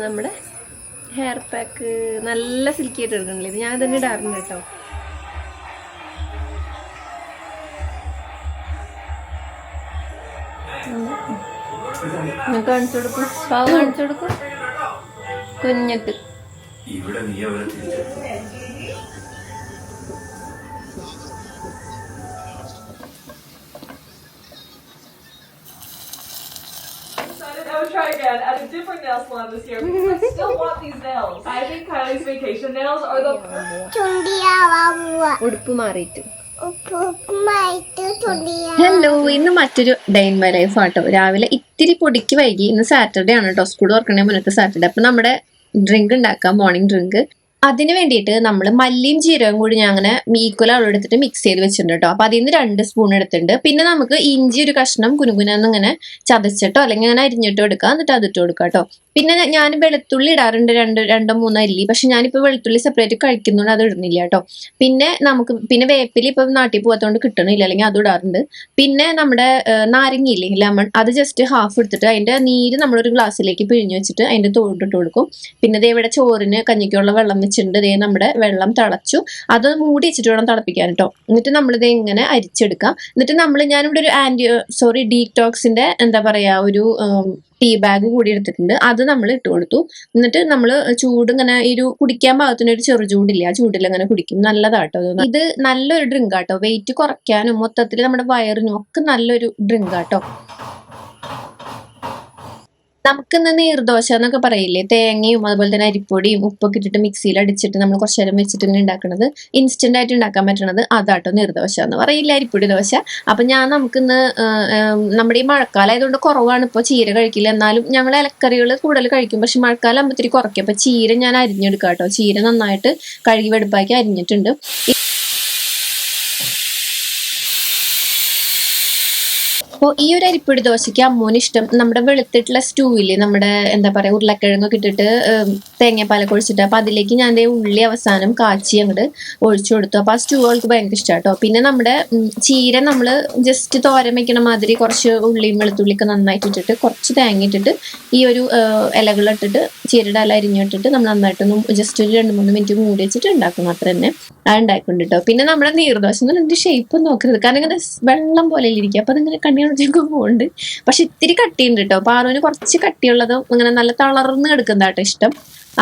നമ്മുടെ hair pack നല്ല silky ആയിട്ട് എടുക്കണില്ലേ, ഇത് ഞാൻ തന്നെ ഇടാറുണ്ട് കേട്ടോ. കാണിച്ചു കൊടുക്കും, പാവ് കാണിച്ചു കൊടുക്കും കുഞ്ഞിട്ട്. Try again at a different nail salon this year because I still want these nails. I think Kylie's vacation nails are the ഉടുപ്പ് മാറിയിട്ട്. ഹലോ, ഇന്ന് മറ്റൊരു ഡേ ഇൻ മൈ ലൈഫ് ആട്ടോ. രാവിലെ ഇത്തിരി പൊടിക്ക് വൈകി. ഇന്ന് സാറ്റർഡേ ആണ് കേട്ടോ, സ്കൂൾ തുറക്കണേ മുന്നത്തെ സാറ്റർഡേ. അപ്പൊ നമ്മുടെ ഡ്രിങ്ക് ഉണ്ടാക്കാം, മോർണിംഗ് ഡ്രിങ്ക്. അതിന് വേണ്ടിയിട്ട് നമ്മൾ മല്ലിയും ജീരകം കൂടി ഞാൻ അങ്ങനെ ഈക്വൽ അളവ് എടുത്തിട്ട് മിക്സ് ചെയ്ത് വെച്ചിട്ടുണ്ട് കേട്ടോ. അപ്പൊ അതിൽ നിന്ന് 2 സ്പൂൺ എടുത്തിട്ടുണ്ട്. പിന്നെ നമുക്ക് ഇഞ്ചി ഒരു കഷ്ണം കുനുകുനെന്ന് ഇങ്ങനെ ചതച്ചിട്ടോ അല്ലെങ്കിൽ അങ്ങനെ അരിഞ്ഞിട്ടോ എടുക്കാം, എന്നിട്ട് അതിട്ട് കൊടുക്കാം കേട്ടോ. പിന്നെ ഞാൻ വെളുത്തുള്ളി ഇടാറുണ്ട്, 2-3 അല്ലി. പക്ഷെ ഞാനിപ്പോൾ വെളുത്തുള്ളി സെപ്പറേറ്റ് കഴിക്കുന്നതുകൊണ്ട് അത് ഇടുന്നില്ല കേട്ടോ. പിന്നെ വേപ്പില ഇപ്പൊ നാട്ടിൽ പോകാത്തതുകൊണ്ട് കിട്ടണില്ല, അല്ലെങ്കിൽ അത് ഇടാറുണ്ട്. പിന്നെ നമ്മുടെ നാരങ്ങയില്ലേ, ലെമൺ, അത് ജസ്റ്റ് ഹാഫ് എടുത്തിട്ട് അതിന്റെ നീര് നമ്മളൊരു ഗ്ലാസ്സിലേക്ക് പിഴിഞ്ഞു വെച്ചിട്ട് അതിന്റെ തോടിട്ട് കൊടുക്കും. പിന്നെ ദേ ഇവിടെ ചോറിന് കഞ്ഞിക്കുള്ള വെള്ളം വെച്ചിട്ടുണ്ട്. ദേ നമ്മുടെ വെള്ളം തിളച്ചു, അത് മൂടി വെച്ചിട്ട് വേണം തിളപ്പിക്കാൻ കേട്ടോ. എന്നിട്ട് നമ്മളിത് ഇങ്ങനെ അരിച്ചെടുക്കാം. എന്നിട്ട് ഞാനിവിടെ ഒരു ഡീറ്റോക്സിന്റെ എന്താ പറയാ ഒരു ടീ ബാഗ് കൂടി എടുത്തിട്ടുണ്ട്, അത് നമ്മൾ ഇട്ട് കൊടുത്തു. എന്നിട്ട് നമ്മൾ ചൂട് ഇങ്ങനെ കുടിക്കാൻ പാകത്തിന് ഒരു ചെറു ചൂടില്ല, ആ ചൂടിൽ അങ്ങനെ കുടിക്കും. നല്ലതാട്ടോ ഇത്, നല്ലൊരു ഡ്രിങ്ക് ആട്ടോ. വെയിറ്റ് കുറയ്ക്കാനും മൊത്തത്തിൽ നമ്മുടെ വയറിനും ഒക്കെ നല്ലൊരു ഡ്രിങ്ക് ആട്ടോ. നമുക്കിന്ന് നീർദോശ എന്നൊക്കെ പറയില്ലേ, തേങ്ങയും അതുപോലെ തന്നെ അരിപ്പൊടിയും ഉപ്പൊക്കെ ഇട്ടിട്ട് മിക്സിയിൽ അടിച്ചിട്ട് നമ്മൾ കുറച്ചു നേരം വെച്ചിട്ട് ഇങ്ങനെ ഉണ്ടാക്കുന്നത്, ഇൻസ്റ്റന്റ് ആയിട്ട് ഉണ്ടാക്കാൻ പറ്റണത് അതാട്ടോ നീർദോശ എന്ന് പറയില്ല, അരിപ്പൊടി ദോശ. അപ്പൊ നമുക്കിന്ന് നമ്മുടെ ഈ മഴക്കാലം ആയതുകൊണ്ട് കുറവാണ് ഇപ്പോൾ ചീര കഴിക്കില്ല. എന്നാലും ഞങ്ങൾ ഇലക്കറികൾ കൂടുതൽ കഴിക്കും. പക്ഷെ മഴക്കാലം ആകുമ്പോൾ ഇത്തിരി കുറയ്ക്കും. അപ്പൊ ചീര ഞാൻ അരിഞ്ഞെടുക്കാം കേട്ടോ. ചീര നന്നായിട്ട് കഴുകി വെടുപ്പാക്കി അരിഞ്ഞിട്ടുണ്ട്. അപ്പോൾ ഈ ഒരു അരിപ്പൊടി ദോശയ്ക്ക് അമ്മൂന് ഇഷ്ടം നമ്മുടെ വെളുത്തിട്ടുള്ള സ്റ്റൂവില് നമ്മുടെ എന്താ പറയാ ഉരുളക്കിഴങ്ങൊക്കെ ഇട്ടിട്ട് തേങ്ങാപ്പാലൊക്കെ ഒഴിച്ചിട്ട്, അപ്പൊ അതിലേക്ക് ഞാൻ ഉള്ളി അവസാനം കാച്ചി അങ്ങോട്ട് ഒഴിച്ചു കൊടുത്തു. അപ്പൊ ആ സ്റ്റൂ അവൾക്ക് ഭയങ്കര ഇഷ്ടമാട്ടോ. പിന്നെ നമ്മുടെ ചീര നമ്മൾ ജസ്റ്റ് തോരൻ വെക്കണ മാതിരി കുറച്ച് ഉള്ളിയും വെളുത്തുള്ളിയൊക്കെ നന്നായിട്ട് ഇട്ടിട്ട് കുറച്ച് തേങ്ങ ഇട്ടിട്ട് ഈ ഒരു ഇലകളിട്ടിട്ട് ചീരയുടെ ഇല അരിഞ്ഞിട്ടിട്ട് നമ്മൾ നന്നായിട്ടൊന്നും ജസ്റ്റ് ഒരു 2-3 മിനിറ്റ് മൂടി വെച്ചിട്ട് ഉണ്ടാക്കും. അത്ര തന്നെ അത് ഉണ്ടായിക്കൊണ്ട് കേട്ടോ. പിന്നെ നമ്മുടെ നീർദോശ എന്ന് ഷേപ്പ് നോക്കരുത്, കാരണം ഇങ്ങനെ വെള്ളം പോലെ ഇരിക്കും. അപ്പൊ അതിങ്ങനെ കണ്ണിയോട് പോകുന്നുണ്ട്. പക്ഷെ ഇത്തിരി കട്ടിയുണ്ട് കേട്ടോ. പാറുവിന് കുറച്ച് കട്ടിയുള്ളതും ഇങ്ങനെ നല്ല തളർന്ന് കിടക്കുന്നതാട്ടോ ഇഷ്ടം.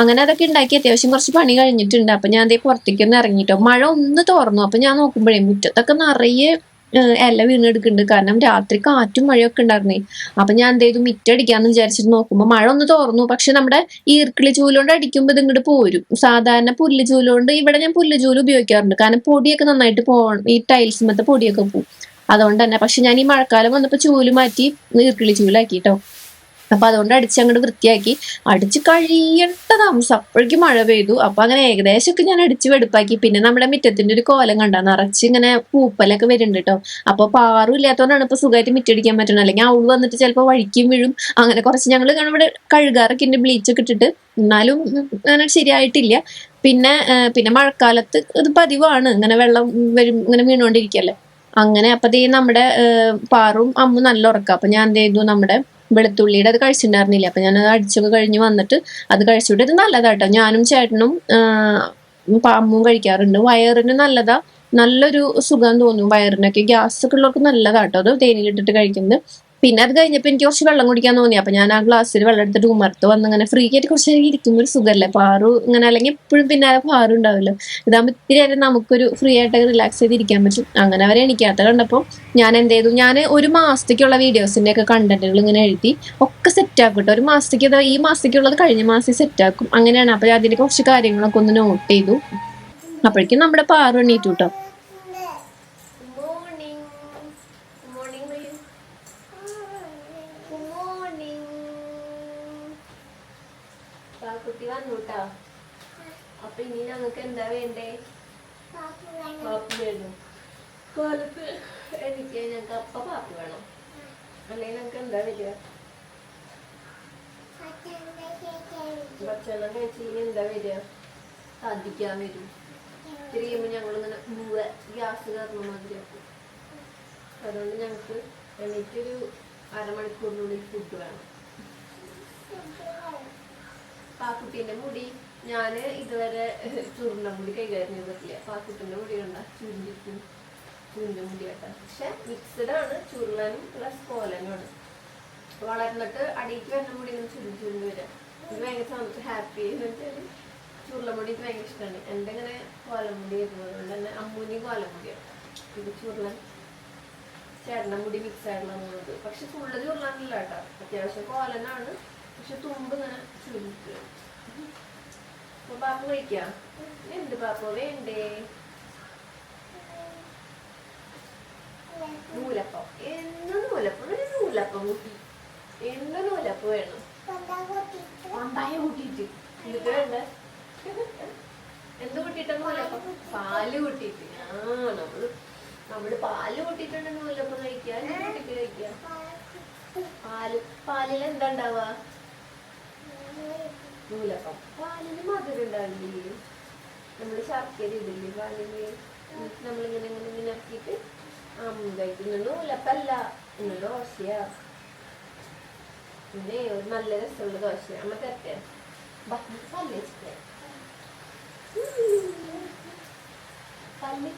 അങ്ങനെ അതൊക്കെ ഉണ്ടാക്കി അത്യാവശ്യം കുറച്ച് പണി കഴിഞ്ഞിട്ടുണ്ട്. അപ്പൊ ഞാൻ അതേ പുറത്തേക്ക് ഒന്ന് ഇറങ്ങിട്ടോ. മഴ ഒന്ന് തോർന്നു. അപ്പൊ ഞാൻ നോക്കുമ്പോഴേ മുറ്റത്തൊക്കെ നിറയെ ഇല വീണെടുക്കുന്നുണ്ട്. കാരണം രാത്രി കാറ്റും മഴയൊക്കെ ഉണ്ടായിരുന്നേ. അപ്പൊ ഞാൻ എന്ത് ചെയ്തു, മിറ്റടിക്കാന്ന് വിചാരിച്ചിട്ട് നോക്കുമ്പോ മഴ ഒന്ന് തോർന്നു. പക്ഷെ നമ്മുടെ ഈർക്കിളി ചൂലുകൊണ്ട് അടിക്കുമ്പോൾ ഇത് ഇങ്ങോട്ട് പോരും. സാധാരണ പുല്ല് ചൂലുകൊണ്ട് ഇവിടെ ഞാൻ പുല്ല് ചൂല് ഉപയോഗിക്കാറുണ്ട്, കാരണം പൊടിയൊക്കെ നന്നായിട്ട് ഈ ടൈൽസുമത്തെ പൊടിയൊക്കെ പോകും. അതുകൊണ്ട് തന്നെ. പക്ഷെ ഞാൻ ഈ മഴക്കാലം വന്നപ്പോൾ ചൂല് മാറ്റി ഈർക്കിളി ചൂലാക്കി കേട്ടോ. അപ്പൊ അതുകൊണ്ട് അങ്ങോട്ട് വൃത്തിയാക്കി അടിച്ച് കഴിയേണ്ട താമസം അപ്പോഴേക്കും മഴ പെയ്തു. അപ്പൊ അങ്ങനെ ഏകദേശമൊക്കെ ഞാൻ അടിച്ച് വെടുപ്പാക്കി. പിന്നെ നമ്മുടെ മുറ്റത്തിന്റെ ഒരു കോലം കണ്ടാ നിറച്ച് ഇങ്ങനെ പൂപ്പലൊക്കെ വരുന്നുണ്ട് കേട്ടോ. അപ്പൊ പാറും ഇല്ലാത്തതുകൊണ്ടാണ് ഇപ്പൊ സുഖമായിട്ട് മിറ്റടിക്കാൻ പറ്റണം. അല്ലെങ്കിൽ അവള് വന്നിട്ട് ചിലപ്പോൾ വഴിക്കും വീഴും. അങ്ങനെ കുറച്ച് ഞങ്ങൾ ഇവിടെ കഴുകാറൊക്കെ ഉണ്ട്, ബ്ലീച്ചൊക്കെ ഇട്ടിട്ട്. എന്നാലും അങ്ങനെ ശരിയായിട്ടില്ല. പിന്നെ മഴക്കാലത്ത് ഇത് പതിവാണ്, ഇങ്ങനെ വെള്ളം വരും, ഇങ്ങനെ വീണുകൊണ്ടിരിക്കല്ലേ. അങ്ങനെ അപ്പൊ നമ്മുടെ പാറും അമ്മ നല്ല ഉറക്കം. അപ്പൊ ഞാൻ എന്ത് ചെയ്തു, നമ്മുടെ വെളുത്തുള്ളിയുടെ അത് കഴിച്ചിട്ടുണ്ടായിരുന്നില്ല. അപ്പൊ ഞാൻ അത് അടിച്ചൊക്കെ കഴിഞ്ഞ് വന്നിട്ട് അത് കഴിച്ചുവിട്ട്. ഇത് നല്ലതാട്ടോ, ഞാനും ചേട്ടനും അമ്മും കഴിക്കാറുണ്ട്. വയറിന് നല്ലതാ, നല്ലൊരു സുഖം തോന്നും വയറിനൊക്കെ. ഗ്യാസ് ഒക്കെ ഉള്ളവർക്ക് നല്ലതാട്ടോ അത് തേനിലിട്ടിട്ട് കഴിക്കുന്നത്. പിന്നെ അത് കഴിഞ്ഞപ്പോൾ എനിക്ക് കുറച്ച് വെള്ളം കുടിക്കാൻ തോന്നി. അപ്പൊ ഞാൻ ആ ഗ്ലാസ്സിൽ വെള്ളം എടുത്തിട്ട് ഉമ്മർത്ത് വന്ന് ഇങ്ങനെ ഫ്രീ ആയിട്ട് കുറച്ച് നേരം ഇരിക്കുമ്പോൾ ഒരു സുഖമല്ലേ. പാറു ഇങ്ങനെ, അല്ലെങ്കിൽ എപ്പോഴും പിന്നാലെ പാറു ഉണ്ടാവല്ലോ. ഇതാകുമ്പോൾ ഇത്തിരി നേരം നമുക്കൊരു ഫ്രീ ആയിട്ട് റിലാക്സ് ചെയ്തിരിക്കാൻ പറ്റും. അങ്ങനെ അവരെ എണീക്കാത്ത കണ്ടപ്പോൾ ഞാൻ എന്ത് ചെയ്തു, ഞാൻ 1 മാസത്തേക്കുള്ള വീഡിയോസിന്റെ ഒക്കെ കണ്ടന്റുകൾ ഇങ്ങനെ എഴുതി ഒക്കെ സെറ്റ് ആക്കും കേട്ടോ. 1 മാസത്തേക്ക്, ഈ മാസത്തേക്കുള്ളത് കഴിഞ്ഞ മാസം സെറ്റ് ആക്കും. അങ്ങനെയാണ്. അപ്പൊ അതിന്റെ കുറച്ച് കാര്യങ്ങളൊക്കെ ഒന്ന് നോട്ട് ചെയ്തു. അപ്പോഴേക്കും നമ്മുടെ പാറു എണീറ്റു കേട്ടോ. കുട്ടി വന്നുട്ടാ. അപ്പൊ ഇനി ഞങ്ങൾക്ക് എന്താ വേണ്ടേ? പാപ്പി വേണം. കാലത്ത് എനിക്ക് ഞങ്ങൾക്ക് അപ്പ പാപ്പി വേണം. അല്ലെങ്കിൽ ഞങ്ങൾക്ക് എന്താ വരിക? ഭക്ഷണം കഴിച്ച് ഇനി എന്താ വരിക? സാധിക്കാൻ വരും. ഇത്തിരി കഴിയുമ്പോൾ ഞങ്ങളിങ്ങനെ ഗ്യാസ് കയറുന്ന മാതിരിയാക്കും. അതുകൊണ്ട് ഞങ്ങൾക്ക് എനിക്കൊരു 1/2 മണിക്കൂറിനുള്ളിൽ ഫുഡ് വേണം. പാക്കുട്ടിന്റെ മുടി ഞാന് ഇതുവരെ ചുരുണ്ട മുടി കൈകാര്യം ചെയ്തിട്ടില്ല. പാക്കുട്ടിന്റെ മുടി കണ്ട ചുരുണ്ടിരിക്കും, ചുരുണ്ട മുടി കേട്ടോ. പക്ഷെ മിക്സഡ് ആണ്, ചുരുളനും പ്ലസ് കോലനുമാണ്. വളർന്നിട്ട് അടിയിലേക്ക് വരുന്ന മുടി ചുരുണ്ട് ചുരുണ്ട് വരാം. ഇത് ഭയങ്കര ഹാപ്പി എന്ന് വെച്ചാൽ ചുരുളമുടി എനിക്ക് ഭയങ്കര ഇഷ്ടമാണ്. എൻ്റെ ഇങ്ങനെ കോലമുടി വരുന്നത് കൊണ്ട് തന്നെ അമ്മൂനി കോലമുടിയാണ്. ഇത് ചുരുളൻ ചേട്ടൻ്റെ മുടി മിക്സ് ആയിട്ടുള്ളത്. പക്ഷെ ഫുള്ള് ചുരുളാനില്ല കേട്ടോ, അത്യാവശ്യം കോലനാണ്. പക്ഷെ തുമ്പ് ഇങ്ങനെ ചുരുക്കുക. അപ്പൊ പാപ്പ കഴിക്കാം. എന്ത് പാപ്പ വേണ്ടേ? നൂലപ്പം. എന്നും നൂലപ്പം, നൂലപ്പം കൂട്ടി എന്നും നൂലപ്പം വേണം. പണ്ടായ കൂട്ടിയിട്ട് ഇതൊക്കെ വേണ്ട. എന്ത് കൂട്ടിയിട്ടാ നൂലപ്പം? പാല് കൂട്ടിയിട്ട്. നമ്മള് പാല് കൂട്ടിയിട്ടുണ്ട് നൂലപ്പം കഴിക്കുക. കൂട്ടിട്ട് കഴിക്കുക. പാലിൽ എന്താ ഉണ്ടാവുക? നൂലപ്പം. പാലിന് മധുരം ഉണ്ടാവില്ലേ? നമ്മള് ശർക്കര ഇടില്ലേ പാലില്? നമ്മളിങ്ങനെ ഇങ്ങനെ ഇങ്ങനെ ആക്കിയിട്ട് കഴിക്കുന്നു. നൂലപ്പല്ല, ഇന്ന് ദോശയാ. പിന്നെ ഒരു നല്ല രസമുള്ള ദോശയാണ്. അമ്മ തെറ്റേ പല്ല് പല്ല്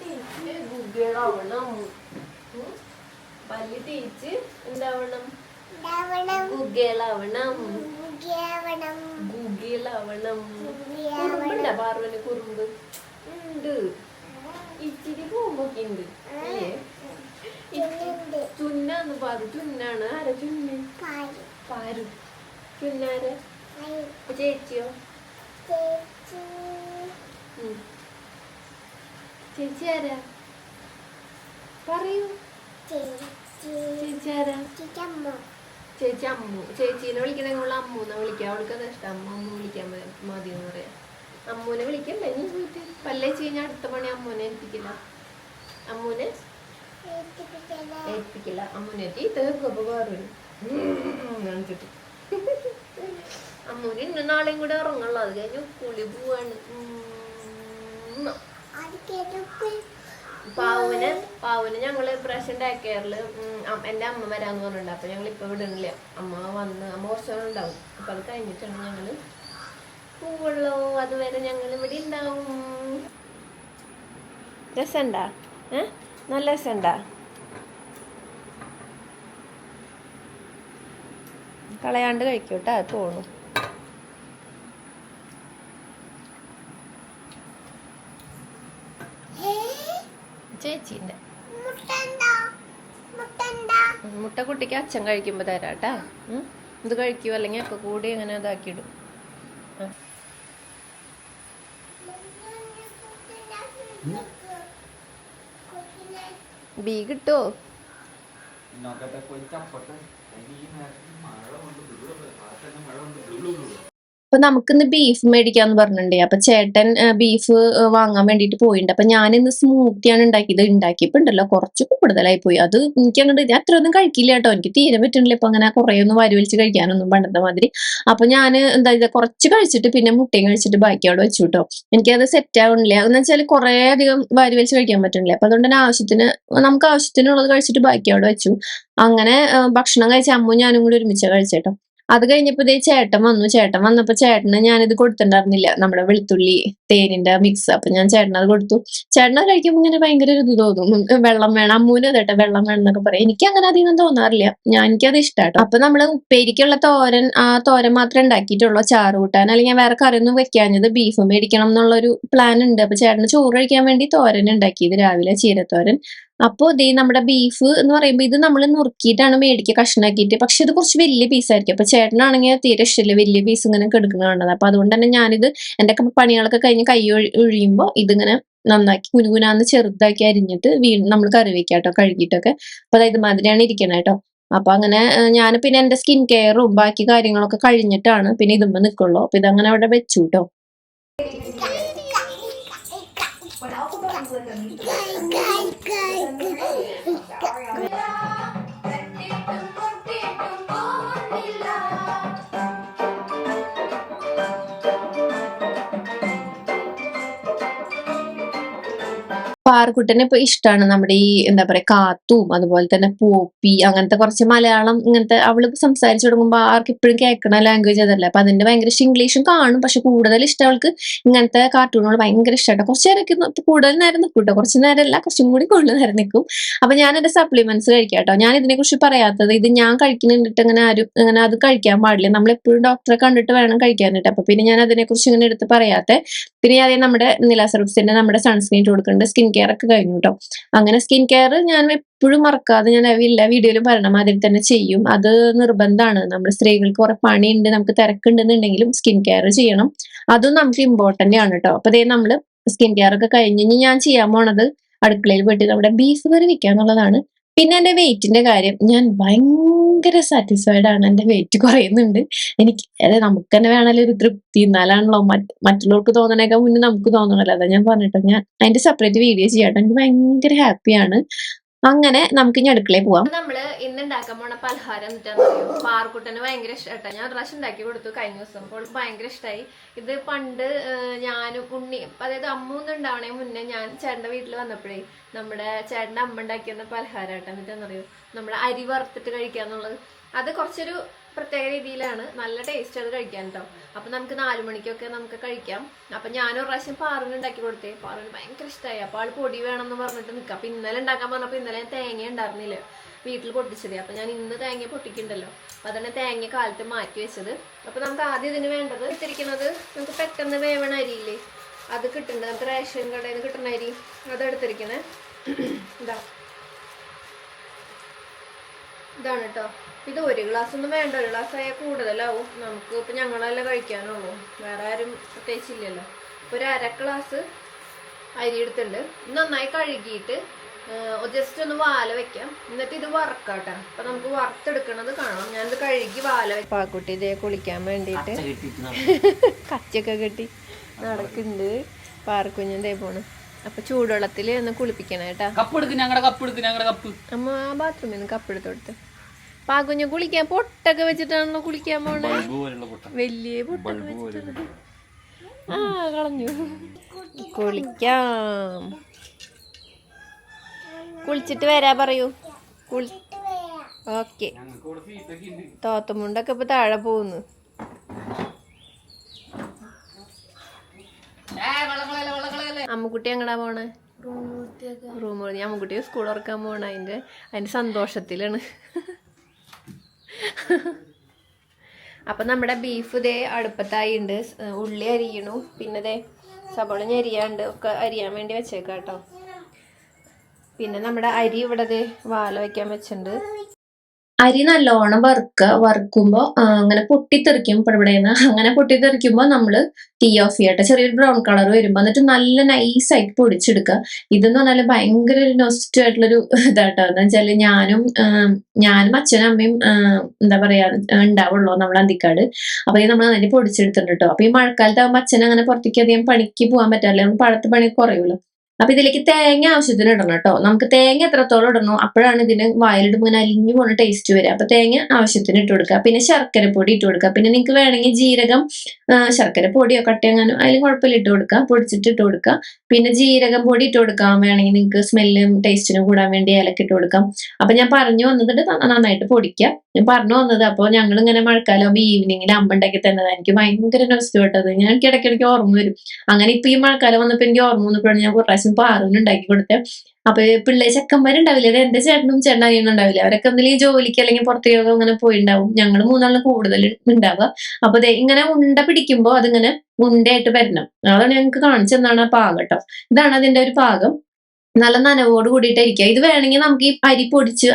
തേച്ച് ഗുഗളാവണം. പല്ല് തേച്ച് എന്താവണം? ഗുഗളാവണം. ഗുഗളാവണം. കുറുമ്പുണ്ടാ പാർവന്? കുറുമ്പ് ഉണ്ട്, ഇച്ചിരി പോകുമ്പൊക്കെ ഉണ്ട്. ചുന്നാന്ന് പാറു. ചുന്നാണ്. ആരാ ചുന്ന്? പാരു. ചുന്നാര്? ചേച്ചിയോ? ചേച്ചി ആരാ? പറയൂ. ചേച്ചി ആരാ? ചേച്ചി അമ്മു. ചേച്ചീനെ വിളിക്കണെങ്കിൽ അമ്മൂന്ന് വിളിക്കാം. അവൾക്ക് അത് ഇഷ്ടം. അമ്മ വിളിക്കാൻ മതി എന്ന് പറയാം. അമ്മൂനെ വിളിക്കണ്ടേ നീ പോയിട്ട്? പല്ലേച്ച് കഴിഞ്ഞാൽ അടുത്ത പണി അമ്മൂനെ ഏൽപ്പിക്കില്ല. അമ്മൂനെ ഏൽപ്പിക്കില്ല. അമ്മൂനെ തീർക്കപ്പോ വേറെ കാണിച്ചിട്ട് അമ്മൂന് ഇന്ന് നാളെയും കൂടെ ഇറങ്ങുള്ളൂ. അത് കഴിഞ്ഞ് കുളി പോവാണ്. പാവുന് ഞങ്ങള് ഇപ്രാവശ്യം ഡേ കെയറില് എന്റെ അമ്മ വരാന്ന് പറഞ്ഞിട്ടുണ്ട്. അപ്പൊ ഞങ്ങൾ ഇപ്പൊ വിടണില്ല. അമ്മ കുറച്ചു നാൾ ഉണ്ടാവും. അപ്പൊ അത് കഴിഞ്ഞിട്ടാണ് ഞങ്ങള് പോവുള്ളൂ. അതുവരെ ഞങ്ങൾ ഇവിടെ ഉണ്ടാവും. രസണ്ടാ? നല്ല രസണ്ടാ? കളയാണ്ട് കഴിക്കൂട്ടാ തോന്നും. ചേച്ചീന്റെ മുട്ട കുട്ടിക്ക് അച്ഛൻ കഴിക്കുമ്പോ തരാട്ടാ. ഇത് കഴിക്കൂ, അല്ലെങ്കിൽ ഒക്കെ കൂടി അങ്ങനെ ഇതാക്കിയിടും. ബീ കിട്ടോ? അപ്പൊ നമുക്കിന്ന് ബീഫ് മേടിക്കാന്ന് പറഞ്ഞിട്ടുണ്ടേ. അപ്പൊ ചേട്ടൻ ബീഫ് വാങ്ങാൻ വേണ്ടിട്ട് പോയിട്ടുണ്ട്. അപ്പൊ ഞാൻ ഇന്ന് സ്മൂത്തിയാണ് ഉണ്ടാക്കിയത്. ഉണ്ടാക്കിയപ്പോ ഉണ്ടല്ലോ കുറച്ച് കൂടുതലായി പോയി. അത് എനിക്ക് അങ്ങോട്ട് ഞാൻ അത്രയൊന്നും കഴിക്കില്ല കേട്ടോ. എനിക്ക് തീരെ പറ്റുന്നില്ല ഇപ്പൊ അങ്ങനെ കുറെ ഒന്നും വാരി വലിച്ച് കഴിക്കാനൊന്നും പണ്ടത്തെ മാതിരി. അപ്പൊ ഞാൻ എന്താ കുറച്ച് കഴിച്ചിട്ട് പിന്നെ മുട്ടയും കഴിച്ചിട്ട് ബാക്കി അവിടെ വെച്ചു കേട്ടോ. എനിക്കത് സെറ്റ് ആവണില്ല. എന്ന് വെച്ചാൽ കുറെ അധികം വാരി വലിച്ച് കഴിക്കാൻ പറ്റുന്നില്ല. അപ്പൊ അതുകൊണ്ട് തന്നെ നമുക്ക് ആവശ്യത്തിനുള്ളത് കഴിച്ചിട്ട് ബാക്കി അവിടെ വെച്ചു. അങ്ങനെ ഭക്ഷണം കഴിച്ച അമ്മ ഞാനും കൂടി ഒരുമിച്ച് കഴിച്ചേട്ടോ. അത് കഴിഞ്ഞപ്പോ ചേട്ടൻ വന്നു. ചേട്ടൻ വന്നപ്പോ ചേട്ടന് ഞാനിത് കൊടുത്തിട്ടുണ്ടായിരുന്നില്ല, നമ്മുടെ വെളുത്തുള്ളി തേനിന്റെ മിക്സ്. അപ്പൊ ഞാൻ ചേട്ടനത് കൊടുത്തു. ചേട്ടനത് കഴിക്കുമ്പോൾ ഇങ്ങനെ ഭയങ്കര ഒരു ഇത് തോന്നും. വെള്ളം വേണം. അമ്മൂന് അതെട്ടെ വെള്ളം വേണം എന്നൊക്കെ പറയും. എനിക്ക് അങ്ങനെ അധികം തോന്നാറില്ല. എനിക്കത് ഇഷ്ടാട്ടോ. അപ്പൊ നമ്മള് ഉപ്പേരിക്കുള്ള തോരൻ മാത്രമേ ഉണ്ടാക്കിയിട്ടുള്ളൂ. ചാറ് കൂട്ടാൻ അല്ലെങ്കിൽ വേറെ കറിയൊന്നും വെക്കാഞ്ഞത്. ബീഫ് മേടിക്കണം എന്നുള്ളൊരു പ്ലാൻ ഉണ്ട്. അപ്പൊ ചേട്ടന് ചോറ് കഴിക്കാൻ വേണ്ടി തോരൻ ഉണ്ടാക്കിയത് രാവിലെ, ചീരത്തോരൻ. അപ്പൊ നമ്മുടെ ബീഫ് എന്ന് പറയുമ്പോൾ ഇത് നമ്മൾ നുറുക്കിയിട്ടാണ് മേടിക്കുക, കഷ്ണാക്കിയിട്ട്. പക്ഷെ ഇത് കുറച്ച് വലിയ പീസായിരിക്കും. അപ്പൊ ചേട്ടനാണെങ്കിൽ തീരെ ഇഷ്ടമില്ല വലിയ പീസ് ഇങ്ങനെ കെടുക്കുന്നത്. അപ്പൊ അതുകൊണ്ട് തന്നെ ഞാനിത് എന്റെ പണികളൊക്കെ കഴിഞ്ഞ് കൈ ഒഴിയുമ്പോൾ ഇതിങ്ങനെ നന്നാക്കി കുനുകുനാന്ന് ചെറുതാക്കി അരിഞ്ഞിട്ട് നമ്മൾ കറി വെക്കാം കേട്ടോ, കഴുകിയിട്ടൊക്കെ. അപ്പൊ അതായത് മാതിരിയാണ് ഇരിക്കണം കേട്ടോ. അപ്പൊ അങ്ങനെ ഞാൻ പിന്നെ എന്റെ സ്കിൻ കെയറും ബാക്കി കാര്യങ്ങളൊക്കെ കഴിഞ്ഞിട്ടാണ് പിന്നെ ഇതുമ്പോ നിൽക്കുള്ളൂ. അപ്പൊ ഇതങ്ങനെ അവിടെ വെച്ചു കേട്ടോ. പാറുക്കുട്ടന് ഇപ്പൊ ഇഷ്ടമാണ് നമ്മുടെ ഈ എന്താ പറയാ കാത്തും അതുപോലെ തന്നെ പോപ്പി അങ്ങനത്തെ കുറച്ച് മലയാളം ഇങ്ങനത്തെ അവള് സംസാരിച്ചു തുടങ്ങുമ്പോ ആർക്ക് ഇപ്പോഴും കേൾക്കണ ലാംഗ്വേജ് അതല്ല. അപ്പൊ അതിന്റെ ഭയങ്കര ഇംഗ്ലീഷും കാണും, പക്ഷെ കൂടുതൽ ഇഷ്ടം അവൾക്ക് ഇങ്ങനത്തെ കാർട്ടൂണുകൾ ഭയങ്കര ഇഷ്ടമാണ്. കുറച്ച് നേരമൊക്കെ കൂടുതൽ നേരം നിൽക്കും കേട്ടോ, കുറച്ച് നേരമല്ല കുറച്ചും കൂടി കൂടുതൽ നേരം നിൽക്കും. അപ്പൊ ഞാൻ എന്റെ സപ്ലിമെന്റ്സ് കഴിക്കാം കേട്ടോ. ഞാൻ ഇതിനെ കുറിച്ച് പറയാത്തത്, ഇത് ഞാൻ കഴിക്കുന്നുണ്ടിട്ട് അങ്ങനെ ആരും അങ്ങനെ അത് കഴിക്കാൻ പാടില്ല, നമ്മൾ എപ്പോഴും ഡോക്ടറെ കണ്ടിട്ട് വേണം കഴിക്കാനായിട്ട്. അപ്പൊ പിന്നെ ഞാൻ അതിനെ കുറിച്ച് ഇങ്ങനെ എടുത്ത് പറയാത്തെ. പിന്നെ ആദ്യം നമ്മുടെ നിലാസർവിസിന്റെ നമ്മുടെ സൺസ്ക്രീൻ കൊടുക്കുന്നുണ്ട്. സ്കിൻ കെയർ ഒക്കെ കഴിഞ്ഞു കേട്ടോ. അങ്ങനെ സ്കിൻ കെയർ ഞാൻ എപ്പോഴും മറക്കാതെ ഞാൻ എല്ലാ വീഡിയോയിലും പറയണ മാതിരി തന്നെ ചെയ്യും. അത് നിർബന്ധമാണ്. നമ്മുടെ സ്ത്രീകൾക്ക് കുറെ പണിയുണ്ട്, നമുക്ക് തിരക്കുണ്ടെന്നുണ്ടെങ്കിലും സ്കിൻ കെയർ ചെയ്യണം. അതും നമുക്ക് ഇമ്പോർട്ടന്റ് ആണ് കേട്ടോ. അപ്പൊ അതേ നമ്മള് സ്കിൻ കെയർ ഒക്കെ കഴിഞ്ഞ് ഇനി ഞാൻ ചെയ്യാൻ പോണത് അടുക്കളയിൽ പോയിട്ട് നമ്മുടെ ബീഫ് കറി വെക്കാന്നുള്ളതാണ്. പിന്നെ എന്റെ വെയിറ്റിന്റെ കാര്യം, ഞാൻ ഭയങ്കര സാറ്റിസ്ഫൈഡ് ആണ്. എന്റെ വെയിറ്റ് കുറയുന്നുണ്ട്. എനിക്ക് നമുക്ക് തന്നെ വേണമല്ലോ ഒരു തൃപ്തി, എന്നാലാണല്ലോ മറ്റുള്ളവർക്ക് തോന്നണേക്കാൾ മുന്നേ നമുക്ക് തോന്നണല്ലോ. അതാ ഞാൻ പറഞ്ഞിട്ടോ, ഞാൻ അതിന്റെ സെപ്പറേറ്റ് വീഡിയോ ചെയ്യാട്ടോ. എനിക്ക് ഭയങ്കര ഹാപ്പിയാണ്. അങ്ങനെ നമുക്ക് ഇനി അടുക്കളയിൽ പോവാം. നമ്മള് ഇന്ന് ഉണ്ടാക്കാൻ പോണ പലഹാരം എന്നിട്ടാണെന്നറിയോ, പാർക്കുട്ടന് ഭയങ്കര ഇഷ്ടമായിട്ടോ. ഞാൻ ഒരു പ്രാവശ്യം ഉണ്ടാക്കി കൊടുത്തു കഴിഞ്ഞ ദിവസം, അപ്പോൾ ഭയങ്കര ഇഷ്ടമായി. ഇത് പണ്ട് ഞാനും ഉണ്ണിയും, അതായത് അമ്മൂന്ന് ഉണ്ടാവണേ മുന്നേ ഞാൻ ചേട്ടന്റെ വീട്ടിൽ വന്നപ്പോഴേ നമ്മുടെ ചേട്ടന്റെ അമ്മ ഉണ്ടാക്കിയിരുന്ന പലഹാരമായിട്ടോ. എന്നിട്ടാണെന്നറിയോ, നമ്മുടെ അരി വറുത്തിട്ട് കഴിക്കാന്നുള്ളത്. അത് കുറച്ചൊരു പ്രത്യേക രീതിയിലാണ്, നല്ല ടേസ്റ്റ് അത് കഴിക്കാൻ കേട്ടോ. അപ്പൊ നമുക്ക് 4 മണിക്കൊക്കെ നമുക്ക് കഴിക്കാം. അപ്പൊ ഞാനൊരു പ്രാവശ്യം പാറുവിന് ഉണ്ടാക്കി കൊടുത്തേ, പാറുവിന് ഭയങ്കര ഇഷ്ടമായി. അപ്പൊ ആള് പൊടി വേണമെന്ന് പറഞ്ഞിട്ട് നിൽക്കാം. അപ്പൊ ഇന്നലെ ഉണ്ടാക്കാൻ പറഞ്ഞപ്പോ ഇന്നലെ തേങ്ങ ഉണ്ടായിരുന്നില്ല വീട്ടിൽ പൊട്ടിച്ചത്. അപ്പൊ ഞാൻ ഇന്ന് തേങ്ങ പൊട്ടിക്കണ്ടല്ലോ, അപ്പൊ അതന്നെ തേങ്ങ കാലത്ത് മാറ്റി വെച്ചത്. അപ്പൊ നമുക്ക് ആദ്യം ഇതിന് വേണ്ടത് എടുത്തിരിക്കുന്നത്, നമുക്ക് പെട്ടെന്ന് വേവണ അരിയില്ലേ അത് കിട്ടുന്നുണ്ട്, നമുക്ക് റേഷൻ കടയിൽ നിന്ന് കിട്ടുന്ന അരി അതെടുത്തിരിക്കണേ. ഇതാണ് കേട്ടോ. ഇത് 1 ഗ്ലാസ് ഒന്നും വേണ്ട, 1 ഗ്ലാസ് ആയാൽ കൂടുതലാവും. നമുക്ക് ഇപ്പൊ ഞങ്ങളെല്ലാം കഴിക്കാനുള്ളൂ, വേറെ ആരും പ്രത്യേകിച്ചില്ലല്ലോ. ഇപ്പൊ ഒരു 1/2 ഗ്ലാസ് അരി എടുത്തിട്ടുണ്ട്. നന്നായി കഴുകിയിട്ട് ജസ്റ്റ് ഒന്ന് വാല വെക്കാം, എന്നിട്ട് ഇത് വറക്കാട്ടെ. അപ്പൊ നമുക്ക് വറുത്തെടുക്കണത് കാണാം. ഞാനിത് കഴുകി വാല വെക്കാം. പാക്കുട്ടി ഇതേ കുളിക്കാൻ വേണ്ടിയിട്ട് കച്ചൊക്കെ കെട്ടി നടക്കുന്നുണ്ട്. പാർക്കുഞ്ഞിന്റെ പോണ്. അപ്പൊ ചൂടുവെള്ളത്തിൽ ഒന്ന് കുളിപ്പിക്കണം കേട്ടാ. അമ്മ ആ ബാത്റൂമിൽ നിന്ന് കപ്പ് എടുത്ത് കൊടുത്ത്. പാകുഞ്ഞ് കുളിക്കാൻ പൊട്ടൊക്കെ വെച്ചിട്ടാണല്ലോ കുളിക്കാൻ പോണേ, വലിയ പൊട്ടൊക്കെ വെച്ചിട്ടാണ്. ആ കളഞ്ഞു. കുളിക്കാം, കുളിച്ചിട്ട് വരാ പറയൂ. ഓക്കെ. തോത്തമുണ്ടൊക്കെ ഇപ്പൊ താഴെ പോകുന്നു. അമ്മുക്കുട്ടി എങ്ങടാ പോണേ? റൂമിൽ. അമ്മുക്കുട്ടി സ്കൂൾ തുറക്കാൻ പോണ, അതിന്റെ സന്തോഷത്തിലാണ്. അപ്പൊ നമ്മുടെ ബീഫ് ഇതേ അടുപ്പത്തായി ഉണ്ട്. ഉള്ളി അരിയണു, പിന്നെ ദേ സബോള അരിയാണ്ട് ഒക്കെ അരിയാൻ വേണ്ടി വെച്ചേക്കാട്ടോ. പിന്നെ നമ്മുടെ അരി ഇവിടെ ദേ വാല വെക്കാൻ വെച്ചിട്ടുണ്ട്. അരി നല്ലോണം വറുക്കുമ്പോ അങ്ങനെ പൊട്ടിത്തെറിക്കും ഇവിടെന്ന്. അങ്ങനെ പൊട്ടിത്തെറിക്കുമ്പോ നമ്മള് തീ ഓഫ് ചെയ്യട്ടെ, ചെറിയൊരു ബ്രൗൺ കളർ വരുമ്പോ. എന്നിട്ട് നല്ല നൈസായിട്ട് പൊടിച്ചെടുക്കുക. ഇതെന്ന് പറഞ്ഞാല് ഭയങ്കര ഒരു നൊസ്റ്റു ആയിട്ടുള്ളൊരു ഇതാട്ടോ. എന്ന് വെച്ചാല് ഞാനും അച്ഛനും അമ്മയും എന്താ പറയാ ഉണ്ടാവുള്ളൂ നമ്മുടെ അന്തിക്കാട്. അപ്പൊ ഇത് നമ്മൾ അതിന് പൊടിച്ചെടുത്തിട്ടുണ്ട് കേട്ടോ. അപ്പൊ ഈ മഴക്കാലത്താകുമ്പോ അച്ഛൻ അങ്ങനെ പുറത്തേക്ക് അധികം പണിക്ക് പോകാൻ പറ്റാറില്ല, പഴത്ത് പണി കുറയുള്ളൂ. അപ്പൊ ഇതിലേക്ക് തേങ്ങ ആവശ്യത്തിന് ഇടണം കേട്ടോ. നമുക്ക് തേങ്ങ എത്രത്തോളം ഇടണോ അപ്പോഴാണ് ഇതിന് വായിലിടുമ്പോൾ ഇങ്ങനെ അലിഞ്ഞു പോകുന്ന ടേസ്റ്റ് വരിക. അപ്പൊ തേങ്ങ ആവശ്യത്തിന് ഇട്ട് കൊടുക്കുക. പിന്നെ ശർക്കര പൊടി ഇട്ട് കൊടുക്കുക. പിന്നെ നിങ്ങൾക്ക് വേണമെങ്കിൽ ജീരകം, ശർക്കര പൊടിയോ കട്ടയങ്ങാനോ അതിലും കുഴപ്പമില്ല ഇട്ട് കൊടുക്കുക, പൊടിച്ചിട്ട് ഇട്ട് കൊടുക്കുക. പിന്നെ ജീരകം പൊടി ഇട്ട് കൊടുക്കാം, വേണമെങ്കിൽ നിങ്ങൾക്ക് സ്മെല്ലും ടേസ്റ്റിനും കൂടാൻ വേണ്ടി ഏലക്ക ഇട്ട് കൊടുക്കാം. അപ്പൊ ഞാൻ പറഞ്ഞു വന്നിട്ട് നന്നായിട്ട് പൊടിക്കുക. ഞാൻ പറഞ്ഞു വന്നത്, അപ്പോൾ ഞങ്ങൾ ഇങ്ങനെ മഴക്കാലം ഈവനിങ്ങിൽ അമ്മ ഉണ്ടാക്കി തന്നതാണ്. എനിക്ക് ഭയങ്കര നഷ്ടപ്പെട്ടത്. ഞാൻ എനിക്ക് ഇടയ്ക്കിടയ്ക്ക് ഓർമ്മ വരും. അങ്ങനെ ഇപ്പൊ ഈ മഴക്കാലം വന്നപ്പോ എനിക്ക് ഓർമ്മ വന്നപ്പോഴാണ് ഞാൻ ഒരു പ്രാവശ്യം പാറുവിന് ഉണ്ടാക്കി കൊടുത്തത്. അപ്പൊ പിള്ളേർ ചെക്കന്മാരുണ്ടാവില്ല, അത് എന്റെ ചേട്ടനും ചേട്ടനായിരുന്നു ഉണ്ടാവില്ല. അവരൊക്കെ എന്തെങ്കിലും ജോലിക്ക് അല്ലെങ്കിൽ പുറത്തേക്ക് അങ്ങനെ പോയിണ്ടാവും. ഞങ്ങൾ 3 കൂടുതൽ ഉണ്ടാവുക. അപ്പൊ ഇങ്ങനെ ഉണ്ട പിടിക്കുമ്പോ അതിങ്ങനെ ഉണ്ടയായിട്ട് വരണം. അതാണ് ഞങ്ങൾക്ക് കാണിച്ചെന്നാണ് ആ പാകം കേട്ടോ. ഇതാണ് അതിന്റെ ഒരു പാകം. നല്ല നനവോട് കൂടിയിട്ടായിരിക്കുക. ഇത് വേണമെങ്കിൽ നമുക്ക് ഈ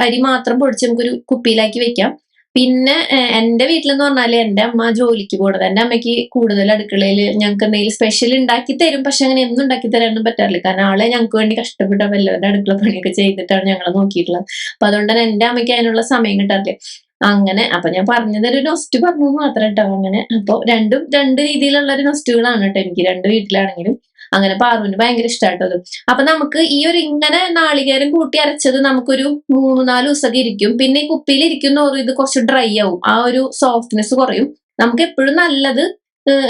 അരി മാത്രം പൊടിച്ച് നമുക്കൊരു കുപ്പിയിലാക്കി വെക്കാം. പിന്നെ എന്റെ വീട്ടിലെന്ന് പറഞ്ഞാല് എന്റെ അമ്മ ജോലിക്ക് പോണത്. എന്റെ അമ്മയ്ക്ക് കൂടുതൽ അടുക്കളയിൽ ഞങ്ങൾക്ക് എന്തെങ്കിലും സ്പെഷ്യൽ ഉണ്ടാക്കി തരും. പക്ഷെ അങ്ങനെ എന്നും ഉണ്ടാക്കി തരാനൊന്നും പറ്റാറില്ല. കാരണം ആളെ ഞങ്ങൾക്ക് വേണ്ടി കഷ്ടപ്പെട്ട വല്ലവരുടെ അടുക്കള പണിയൊക്കെ ചെയ്തിട്ടാണ് ഞങ്ങളെ നോക്കിയിട്ടുള്ളത്. അപ്പൊ അതുകൊണ്ട് തന്നെ എന്റെ അമ്മയ്ക്ക് അതിനുള്ള സമയം കിട്ടാറില്ല. അങ്ങനെ അപ്പൊ ഞാൻ പറഞ്ഞതൊരു നൊസ്റ്റ് പറഞ്ഞു മാത്രം കേട്ടോ. അങ്ങനെ അപ്പൊ രണ്ട് രീതിയിലുള്ള ഒരു നൊസ്റ്റുകളാണ് കേട്ടോ എനിക്ക് 2 വീട്ടിലാണെങ്കിലും. അങ്ങനെ പാറുവിന് ഭയങ്കര ഇഷ്ടമായിട്ടത്. അപ്പൊ നമുക്ക് ഈ ഒരു ഇങ്ങനെ നാളികേരം കൂട്ടി അരച്ചത് നമുക്കൊരു 3-4 ദിവസമൊക്കെ ഇരിക്കും. പിന്നെ ഈ കുപ്പിയിൽ ഇരിക്കുന്നോറും ഇത് കുറച്ച് ഡ്രൈ ആവും, ആ ഒരു സോഫ്റ്റ്നെസ് കുറയും. നമുക്ക് എപ്പോഴും നല്ലത്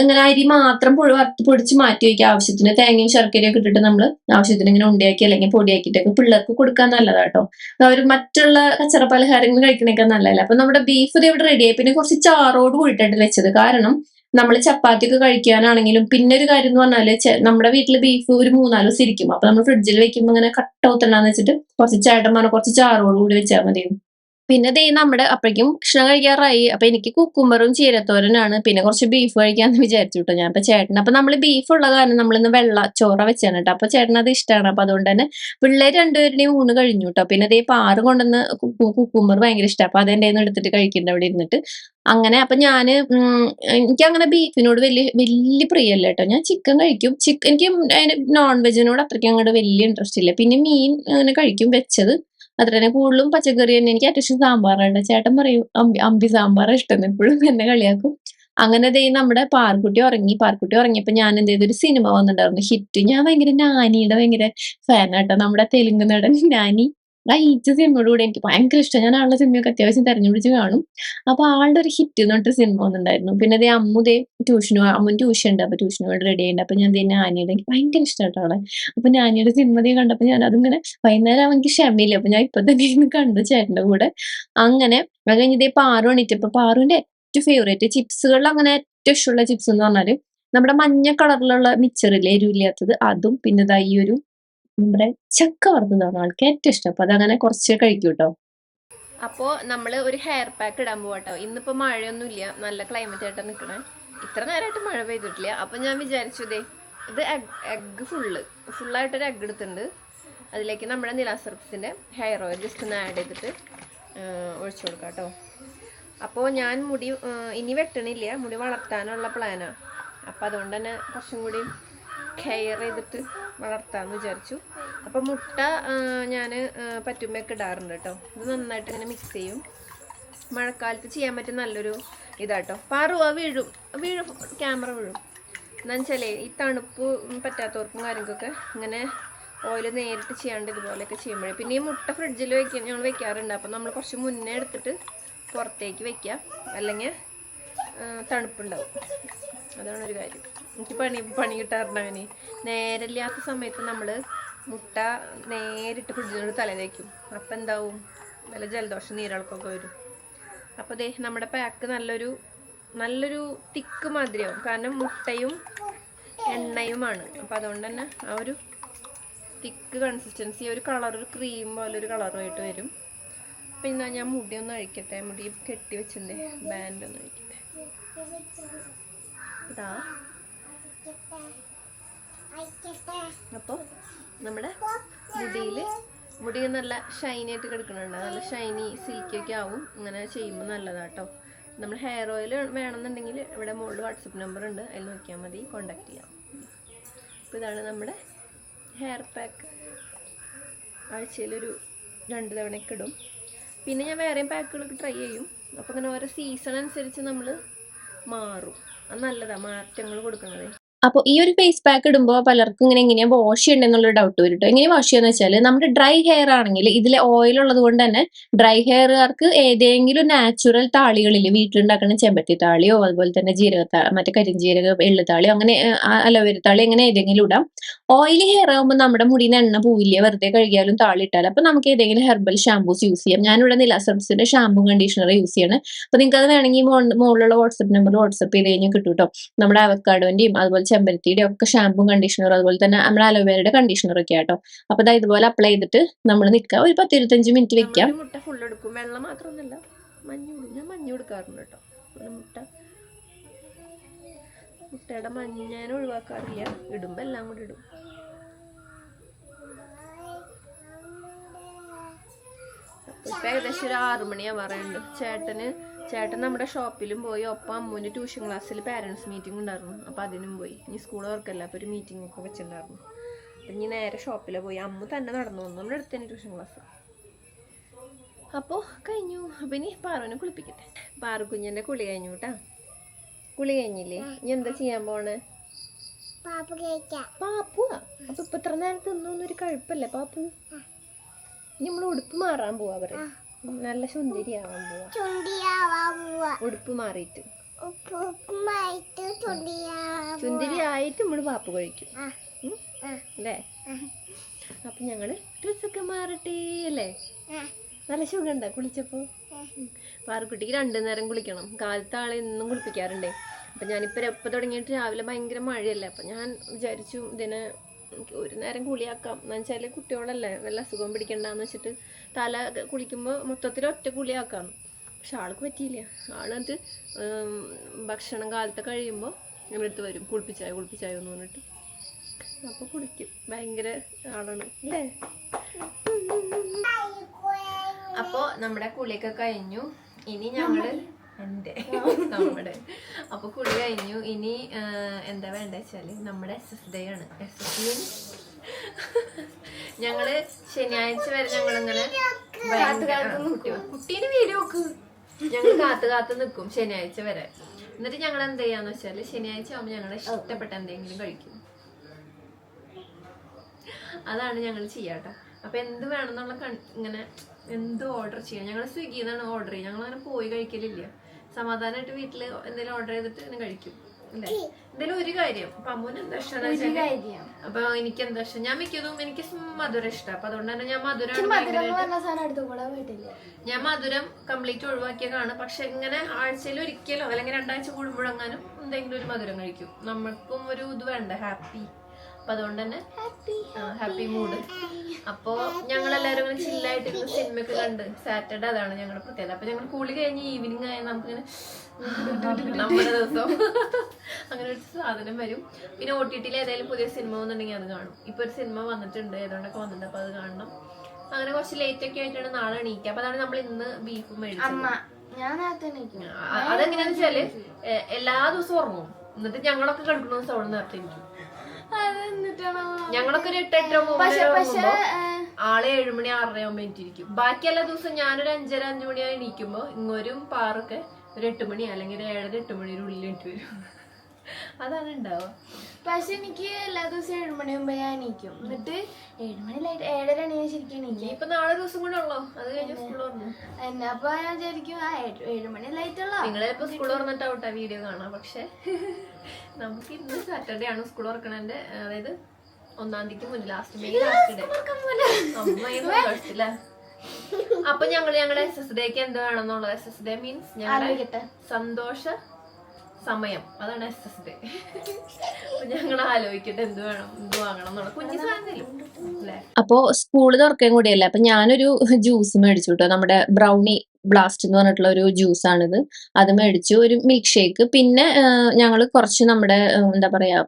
ഇങ്ങനെ അരി മാത്രം വറുത്ത് പൊടിച്ച് മാറ്റി വയ്ക്കുക. ആവശ്യത്തിന് തേങ്ങയും ശർക്കരയൊക്കെ ഇട്ടിട്ട് നമ്മൾ ആവശ്യത്തിന് ഇങ്ങനെ ഉണ്ടയാക്കി അല്ലെങ്കിൽ പൊടിയാക്കിയിട്ടൊക്കെ പിള്ളേർക്ക് കൊടുക്കാൻ നല്ലതാട്ടോ. അവർ മറ്റുള്ള കച്ചറ പലഹാരങ്ങൾ കഴിക്കണേക്കാൾ നല്ലതല്ല. അപ്പൊ നമ്മുടെ ബീഫ് ഇത് ഇവിടെ റെഡിയായി. പിന്നെ കുറച്ച് ചാറോട് കൂടിയിട്ടാണ് വെച്ചത്. കാരണം നമ്മൾ ചപ്പാത്തി ഒക്കെ കഴിക്കാനാണെങ്കിലും, പിന്നെ ഒരു കാര്യം എന്ന് പറഞ്ഞാല് നമ്മുടെ വീട്ടില് ബീഫ് ഒരു 3-4 ദിവസം ഇരിക്കും. അപ്പൊ നമ്മൾ ഫ്രിഡ്ജിൽ വെക്കുമ്പോൾ ഇങ്ങനെ കട്ട ഊത്തണ്ടാന്ന് വെച്ചിട്ട് കുറച്ച് ചേട്ടന്മാരെ കുറച്ച് ചാറോട് കൂടി വെച്ചാൽ മതി. പിന്നെ ദേ നമ്മുടെ അപ്പോഴേക്കും ഭക്ഷണം കഴിക്കാറായി. അപ്പൊ എനിക്ക് കുക്കുംബറും ചീരത്തോരനാണ്, പിന്നെ കുറച്ച് ബീഫ് കഴിക്കാന്ന് വിചാരിച്ചു കേട്ടോ ഞാൻ. അപ്പൊ ചേട്ടൻ, അപ്പൊ നമ്മൾ ബീഫ് ഉള്ള കാരണം നമ്മളിന്ന് വെള്ള ചോറ വെച്ചാണ് കേട്ടോ. അപ്പൊ ചേട്ടൻ അത് ഇഷ്ടമാണ്. അപ്പൊ അതുകൊണ്ട് തന്നെ പിള്ളേർ രണ്ടുപേരുടെയും ഊണ് കഴിഞ്ഞു കേട്ടോ. പിന്നെ ദേ പാറ് കൊണ്ടുവന്ന് കുക്കുംബർ ഭയങ്കര ഇഷ്ടമാണ്. അപ്പൊ അതെന്റെ എടുത്തിട്ട് കഴിക്കുന്നുണ്ട് അവിടെ ഇരുന്നിട്ട്. അങ്ങനെ അപ്പൊ ഞാന് എനിക്ക് അങ്ങനെ ബീഫിനോട് വലിയ പ്രിയല്ല കേട്ടോ. ഞാൻ ചിക്കൻ കഴിക്കും. എനിക്ക് നോൺ വെജിനോട് അത്രയ്ക്ക് അങ്ങോട്ട് വലിയ ഇൻട്രസ്റ്റ് ഇല്ല. പിന്നെ മീൻ അങ്ങനെ കഴിക്കും വെച്ചത്. അത്ര തന്നെ. കൂടുതലും പച്ചക്കറി തന്നെ. എനിക്ക് ഏറ്റവും ഇഷ്ടം സാമ്പാറാണ്. ചേട്ടൻ പറയും അമ്പി സാമ്പാറാ ഇഷ്ടം, എപ്പോഴും എന്നെ കളിയാക്കും. അങ്ങനെ ദേ നമ്മുടെ പാർക്കുട്ടി ഉറങ്ങിയപ്പോ ഞാൻ എന്ത് ചെയ്തു, ഒരു സിനിമ വന്നിട്ടുണ്ടായിരുന്നു ഹിറ്റ്. ഞാൻ ഭയങ്കര നാനിയുടെ ഭയങ്കര ഫാനാട്ടോ. നമ്മുടെ തെലുങ്ക് നടൻ നാനി. ആ ഈച്ച സിനിമയോട് കൂടെ എനിക്ക് ഭയങ്കര ഇഷ്ടം. ഞാൻ ആളുടെ സിനിമയൊക്കെ അത്യാവശ്യം തെരഞ്ഞുപിടിച്ച് കാണും. അപ്പൊ ആളുടെ ഒരു ഹിറ്റ് എന്ന് പറഞ്ഞിട്ട് സിനിമ വന്നിട്ടുണ്ടായിരുന്നു. പിന്നെ ദേ അമ്മു അമ്മൻ ട്യൂഷൻ ഉണ്ട്. അപ്പൊ ട്യൂഷന് വേണ്ടി റെഡി ആയിട്ടുണ്ട്. അപ്പൊ ഞാൻ ദേ നാനിയുടെ, എനിക്ക് ഭയങ്കര ഇഷ്ടമാട്ടോ അവളെ. അപ്പൊ നാനിയുടെ സിനിമ കണ്ടപ്പോ ഞാൻ അതിങ്ങനെ വൈകുന്നേരം എനിക്ക് ക്ഷമയില്ല. അപ്പൊ ഞാൻ ഇപ്പൊ തന്നെ ഇരുന്ന് കണ്ടു ചേട്ടന്റെ കൂടെ. അങ്ങനെ അത് കഴിഞ്ഞ് ഇതേ പാറു എണീറ്റപ്പോ പാറുവിന്റെ ഏറ്റവും ഫേവറേറ്റ് ചിപ്സുകളിൽ അങ്ങനെ ഏറ്റവും ഇഷ്ടമുള്ള ചിപ്സ് എന്ന് പറഞ്ഞാല് നമ്മുടെ മഞ്ഞ കളറിലുള്ള മിച്ചറില്ലേ, എരിവില്ലാത്തത്, അതും പിന്നെ ദാ ഈ ഒരു നമ്മുടെ ചക്ക വറുത്തതാണ് ആൾക്ക് ഏറ്റവും ഇഷ്ടം. അപ്പൊ അതങ്ങനെ കുറച്ച് കഴിക്കും കേട്ടോ. അപ്പോ നമ്മള് ഒരു ഹെയർ പാക്ക് ഇടാൻ പോവാട്ടോ. ഇന്നിപ്പോ മഴയൊന്നും ഇല്ല, നല്ല ക്ലൈമറ്റ് ആയിട്ടാണ് നിൽക്കണേ. ഇത്ര നേരമായിട്ട് മഴ പെയ്തിട്ടില്ല. അപ്പൊ ഞാൻ വിചാരിച്ചു ഇത് എഗ്ഗ് ഫുള്ളായിട്ടൊരു എഗ്ഗ് എടുത്തിട്ടുണ്ട്. അതിലേക്ക് നമ്മുടെ നിലാസർഫിന്റെ ഹെയർ ഓയിൽ ജസ്റ്റ് ഒന്ന് ആഡ് ചെയ്തിട്ട് ഒഴിച്ചു കൊടുക്കാം കേട്ടോ. അപ്പോൾ ഞാൻ മുടി ഇനി വെട്ടണില്ല, മുടി വളർത്താനുള്ള പ്ലാനാണ്. അപ്പം അതുകൊണ്ട് തന്നെ കുറച്ചും കൂടി കെയർ ചെയ്തിട്ട് വളർത്താമെന്ന് വിചാരിച്ചു. അപ്പം മുട്ട ഞാൻ പറ്റുമ്പോഴൊക്കെ ഇടാറുണ്ട് കേട്ടോ. ഇത് നന്നായിട്ട് ഇങ്ങനെ മിക്സ് ചെയ്യും. മഴക്കാലത്ത് ചെയ്യാൻ പറ്റിയ നല്ലൊരു ഇതാട്ടോ. പാറുക വീഴും ക്യാമറ വീഴും. എന്താണെന്ന് വെച്ചാലേ ഈ തണുപ്പ് പറ്റാത്തവർക്കും കാര്യങ്ങൾക്കൊക്കെ ഇങ്ങനെ ഓയിൽ നേരിട്ട് ചെയ്യാണ്ട് ഇതുപോലെയൊക്കെ ചെയ്യുമ്പോഴേ. പിന്നെ ഈ മുട്ട ഫ്രിഡ്ജിൽ ഞങ്ങൾ വെക്കാറുണ്ട്. അപ്പം നമ്മൾ കുറച്ച് മുന്നേ എടുത്തിട്ട് പുറത്തേക്ക് വെക്കുക, അല്ലെങ്കിൽ തണുപ്പുണ്ടാവും. അതാണ് ഒരു കാര്യം. എനിക്ക് പണി കിട്ടാറുണ്ട് അങ്ങനെ. നേരില്ലാത്ത സമയത്ത് നമ്മൾ മുട്ട നേരിട്ട് ഫ്രിഡ്ജിനോട് തലയിലേക്കും. അപ്പം എന്താവും, നല്ല ജലദോഷം നീരിളക്കൊക്കെ വരും. അപ്പോൾ ദേ നമ്മുടെ പാക്ക് നല്ലൊരു തിക്ക് മാതിരിയാവും. കാരണം മുട്ടയും എണ്ണയുമാണ്. അപ്പം അതുകൊണ്ട് തന്നെ ആ ഒരു തിക്ക് കൺസിസ്റ്റൻസി, ഒരു ക്രീം പോലെ ഒരു കളറുമായിട്ട് വരും. പിന്നെ ഞാൻ മുടി ഒന്ന് അഴിക്കട്ടെ. മുടി കെട്ടി വെച്ചിട്ടുണ്ട്, ബാൻഡ് ഒന്ന് അഴിക്കട്ടെ. ഇതാ അപ്പോൾ നമ്മുടെ മുടി നല്ല ഷൈനി ആയിട്ട് കിടക്കുന്നുണ്ട്. നല്ല ഷൈനി സിൽക്കൊക്കെ ആവും ഇങ്ങനെ ചെയ്യുമ്പോൾ നല്ലതാട്ടോ. നമ്മൾ ഹെയർ ഓയിൽ വേണമെന്നുണ്ടെങ്കിൽ ഇവിടെ മുകളിൽ വാട്സപ്പ് നമ്പർ ഉണ്ട്, അതിൽ നോക്കിയാൽ മതി, കോണ്ടാക്ട് ചെയ്യാം. അപ്പോൾ ഇതാണ് നമ്മുടെ ഹെയർ പാക്ക്. ആഴ്ചയിലൊരു 2 തവണയൊക്കെ ഇടും. പിന്നെ ഞാൻ വേറെയും പാക്കുകളൊക്കെ ട്രൈ ചെയ്യും. അപ്പോൾ അങ്ങനെ ഓരോ സീസൺ അനുസരിച്ച് നമ്മൾ മാറും. അത് നല്ലതാണ് മാറ്റങ്ങൾ കൊടുക്കുന്നത്. അപ്പോൾ ഈ ഒരു ഫേസ് പാക്ക് ഇടുമ്പോൾ പലർക്കും ഇങ്ങനെ എങ്ങനെയാ വാഷ് ചെയ്യണ്ടെന്നുള്ള ഡൗട്ട് വരും കേട്ടോ. എങ്ങനെ വാഷ് ചെയ്യാന്ന് വെച്ചാൽ നമ്മുടെ ഡ്രൈ ഹെയർ ആണെങ്കിൽ ഇതിൽ ഓയിൽ ഉള്ളത് കൊണ്ട് തന്നെ ഡ്രൈ ഹെയറുകാർക്ക് ഏതെങ്കിലും നാച്ചുറൽ താളികളിൽ വീട്ടിലുണ്ടാക്കുന്ന ചെമ്പത്തി താളിയോ അതുപോലെ തന്നെ മറ്റേ കരിഞ്ജീരക എള്ളുതാളിയോ അങ്ങനെ അലോവേര താളി അങ്ങനെ ഏതെങ്കിലും ഇടാം. ഓയിലി ഹെയർ ആകുമ്പോൾ നമ്മുടെ മുടിയിൽ എണ്ണ പോവില്ല, വെറുതെ കഴുകിയാലും താളി ഇട്ടാൽ. അപ്പോൾ നമുക്ക് ഏതെങ്കിലും ഹെർബൽ ഷാമ്പൂസ് യൂസ് ചെയ്യാം. ഞാനിവിടെ നിലാസബ്സിന്റെ ഷാമ്പൂ കണ്ടീഷണർ യൂസ് ചെയ്യണം. അപ്പോൾ നിങ്ങൾക്ക് അത് വേണമെങ്കിൽ മുകളിലുള്ള വാട്സപ്പ് നമ്പർ വാട്സപ്പ് ചെയ്ത് കഴിഞ്ഞാൽ കിട്ടും കേട്ടോ. നമ്മുടെ അവക്കാഡോന്റെയും അതുപോലെ ചെമ്പരത്തിയുടെ ഒക്കെ ഷാമ്പൂ കണ്ടീഷണർ, അതുപോലെ തന്നെ നമ്മുടെ അലോവേരയുടെ കണ്ടീഷണർ ഒക്കെ ആട്ടോ. അപ്പൊ ഇതാ ഇതുപോലെ അപ്ലൈ ചെയ്തിട്ട് നമ്മൾ നിൽക്കുക, ഒരു 10-25 മിനിറ്റ് വെക്കാം. മുട്ട ഫുൾ എടുക്കും, വെള്ളം മാത്രമൊന്നുമല്ല, ഞാൻ മഞ്ഞ കൊടുക്കാറുണ്ട് കേട്ടോ. മുട്ടയുടെ മഞ്ഞ ഞാൻ ഒഴിവാക്കാറില്ല, ഇടുമ്പോ എല്ലാം കൂടി ഇടും. ഇപ്പൊ ഏകദേശം ഒരു 6 മണിയാവാറുണ്ട്. ചേട്ടൻ നമ്മുടെ ഷോപ്പിലും പോയി, ഒപ്പം അമ്മൂൻ്റെ ട്യൂഷൻ ക്ലാസ്സിൽ പാരൻസ് മീറ്റിംഗ് ഉണ്ടായിരുന്നു. അപ്പോൾ അതിനും പോയി. ഇനി സ്കൂൾ വർക്കല്ല, അപ്പോൾ ഒരു മീറ്റിംഗ് ഒക്കെ വെച്ചിട്ടുണ്ടായിരുന്നു. അപ്പം ഇനി നേരെ ഷോപ്പിൽ പോയി. അമ്മു തന്നെ നടന്നു വന്നു, നമ്മുടെ അടുത്ത് തന്നെ ട്യൂഷൻ ക്ലാസ്. അപ്പോൾ കഴിഞ്ഞു. അപ്പം ഇനി പാറുവിനെ കുളിപ്പിക്കട്ടെ. പാറുകുഞ്ഞിൻ്റെ കുളി കഴിഞ്ഞു കേട്ടാ. കുളി കഴിഞ്ഞില്ലേ? ഇനി എന്താ ചെയ്യാൻ പോണേ? പാപ്പുവാ. അപ്പൊ ഇപ്പൊ ഇത്ര നേരത്തെ ഒന്നൊരു കഴിപ്പല്ലേ പാപ്പു? നമ്മൾ ഉടുപ്പ് മാറാൻ പോവാ. അവര് നല്ല സുന്ദരിയാവാൻ പോവാ. ഉടുപ്പ് മാറിയിട്ട് ചുന്തിരി ആയിട്ട് നമ്മള് പാപ്പ് കഴിക്കും അല്ലേ? അപ്പൊ ഞങ്ങള് ഡ്രസ്സൊക്കെ മാറട്ടെ അല്ലേ? നല്ല സുഖമുണ്ടോ കുളിച്ചപ്പോ? പാറക്കുട്ടിക്ക് 2 നേരം കുളിക്കണം. കാലത്ത് ആളെ എന്നും കുളിപ്പിക്കാറുണ്ടേ. അപ്പൊ ഞാനിപ്പോ എപ്പോൾ തുടങ്ങിയിട്ട് രാവിലെ ഭയങ്കര മഴയല്ലേ, അപ്പൊ ഞാൻ വിചാരിച്ചു ഇതിനെ 1 നേരം കുളിയാക്കാം. എന്ന് വെച്ചാല് കുട്ടികളല്ലേ, വല്ല അസുഖം പിടിക്കണ്ടെന്ന് വെച്ചിട്ട് തല കുളിക്കുമ്പോൾ മൊത്തത്തിൽ ഒറ്റ കുളിയാക്കാം. പക്ഷെ ആൾക്ക് പറ്റിയില്ല. ആളെന്നിട്ട് ഭക്ഷണം കാലത്ത് കഴിയുമ്പോൾ ഞങ്ങളുടെ അടുത്ത് വരും, കുളിപ്പിച്ചായോ എന്ന് പറഞ്ഞിട്ട്. അപ്പോൾ കുളിക്കും. ഭയങ്കര ആളാണ് അല്ലേ? അപ്പോൾ നമ്മുടെ കുളിയൊക്കെ കഴിഞ്ഞു. ഇനി ഞങ്ങള് നമ്മുടെ അപ്പൊ കുളി കഴിഞ്ഞു. ഇനി എന്താ വേണ്ട വെച്ചാല് നമ്മുടെ SS ഡേ ആണ്. SS ഞങ്ങള് ശനിയാഴ്ച വരെ ഞങ്ങളിങ്ങനെ കുട്ടീനെ വീഡിയോ നോക്ക്. ഞങ്ങൾ കാത്ത് നിൽക്കും ശനിയാഴ്ച വരെ. എന്നിട്ട് ഞങ്ങൾ എന്ത് ചെയ്യാന്ന് വെച്ചാല് ശനിയാഴ്ച ആവുമ്പോ ഞങ്ങളെ ഇഷ്ടപ്പെട്ട എന്തെങ്കിലും കഴിക്കും. അതാണ് ഞങ്ങൾ ചെയ്യാട്ടോ. അപ്പൊ എന്ത് വേണമെന്നുള്ള ഇങ്ങനെ എന്ത് ഓർഡർ ചെയ്യാം. ഞങ്ങൾ സ്വിഗ്ഗിന്നാണ് ഓർഡർ ചെയ്യുക. ഞങ്ങൾ അങ്ങനെ പോയി കഴിക്കലില്ല. സമാധാനമായിട്ട് വീട്ടില് എന്തെങ്കിലും ഓർഡർ ചെയ്തിട്ട് ഇങ്ങനെ കഴിക്കും അല്ലേ? എന്തായാലും ഒരു കാര്യം ഇപ്പൊ അമ്മൂന് എന്താ ഇഷ്ടം. അപ്പൊ എനിക്ക് എന്താ ഇഷ്ടം, ഞാൻ മിക്കതും എനിക്ക് മധുരം ഇഷ്ടം. അപ്പൊ അതുകൊണ്ട് തന്നെ ഞാൻ മധുരം കംപ്ലീറ്റ് ഒഴിവാക്കിയതാണ്. പക്ഷെ ഇങ്ങനെ ആഴ്ചയിൽ ഒരിക്കലോ അല്ലെങ്കിൽ 2 ആഴ്ച കൂടുമ്പോഴെങ്ങാനും എന്തെങ്കിലും ഒരു മധുരം കഴിക്കും. നമ്മൾക്കും ഒരു ഇത് വേണ്ട, ഹാപ്പി. അപ്പൊ അതുകൊണ്ട് തന്നെ ഹാപ്പി മൂഡ്. അപ്പോ ഞങ്ങളെല്ലാരും ഇങ്ങനെ ചില്ലായിട്ട് സിനിമയൊക്കെ കണ്ട് സാറ്റർഡേ അതാണ് ഞങ്ങളുടെ പ്രത്യേകത. അപ്പൊ ഞങ്ങൾ കൂളി കഴിഞ്ഞ് ഈവനിങ് ആയാൽ നമുക്കിങ്ങനെ നമ്മുടെ ദിവസം അങ്ങനെ ഒരു സാധനം വരും. പിന്നെ OTT ഏതായാലും പുതിയ സിനിമ വന്നിട്ടുണ്ടെങ്കിൽ അത് കാണും. ഇപ്പൊ ഒരു സിനിമ വന്നിട്ടുണ്ട്, ഏതുകൊണ്ടൊക്കെ വന്നിട്ടുണ്ട്. അപ്പൊ അത് കാണണം. അങ്ങനെ കുറച്ച് ലേറ്റ് ഒക്കെ ആയിട്ടാണ് നാളെ എണീക്കുക. അപ്പൊ അതാണ് നമ്മൾ ഇന്ന് ബീഫ് മേടിച്ചത്. അതെങ്ങനെയാന്ന് വെച്ചാല് എല്ലാ ദിവസവും ഉറങ്ങും. എന്നിട്ട് ഞങ്ങളൊക്കെ കിടക്കുന്ന ദിവസം അവിടെ നേരത്തെ ഇരിക്കും. ഞങ്ങളൊക്കെ ഒരു 8-8 ആളെ 7 മണി 6 ആകുമ്പോ എണീറ്റിരിക്കും. ബാക്കി എല്ലാ ദിവസം ഞാനൊരു 5:30-5 മണിയായി എണീക്കുമ്പോ ഇങ്ങോരും പാറൊക്കെ ഒരു 8 മണി അല്ലെങ്കിൽ 7:30-8 മണിയുടെ ഉള്ളിൽ എണീറ്റ് വരും. അതാണ് ഉണ്ടാവുക. പക്ഷെ എനിക്ക് എല്ലാ ദിവസവും 7 മണി മുമ്പ് ഞാൻ എണീക്കും. എന്നിട്ട് 7 മണി 7:30 ഞാൻ ശരിക്കും എണീക്കും. ഇപ്പൊ നാളെ ദിവസം കൂടെ ഉള്ളോ? അത് കഴിഞ്ഞ സ്കൂൾ തുറന്നു. എന്നെ അപ്പൊ ഞാൻ വിചാരിക്കും 7 മണി ലൈറ്റ് ഉള്ളോ. നിങ്ങളിപ്പോ സ്കൂൾ തുറന്നിട്ടാവട്ടെ വീഡിയോ കാണാം. പക്ഷെ നമുക്ക് ഇന്ന് സാറ്റർഡേ ആണ് സ്കൂൾ തുറക്കണേന്റെ, അതായത് 1-ാം തീയതിക്ക് മുന്നിൽ, ലാസ്റ്റ് മെയ് ലാസ്റ്റ് ഡേ. അപ്പൊ ഞങ്ങളുടെ SS ഡേക്ക് എന്ത് വേണമെന്നുള്ളത്, SS ഡേ മീൻസ് ഞങ്ങളുടെ സന്തോഷ സമയം, അതാണ് SS ഡേ. അപ്പൊ ഞങ്ങൾ ആലോചിക്കട്ടെ എന്ത് വേണം, എന്ത് വാങ്ങണം എന്നുള്ള കുഞ്ഞു സാധനം അല്ലേ. അപ്പൊ സ്കൂള് തുറക്കാൻ കൂടിയല്ലേ. അപ്പൊ ഞാനൊരു ജ്യൂസ് മേടിച്ചു കേട്ടോ. നമ്മുടെ ബ്രൗണി ബ്ലാസ്റ്റ് എന്ന് പറഞ്ഞിട്ടുള്ള ഒരു ജ്യൂസാണിത്. അത് മേടിച്ചു. ഒരു മിൽക്ക് ഷേക്ക്. പിന്നെ ഞങ്ങൾ കുറച്ച് നമ്മുടെ എന്താ പറയാ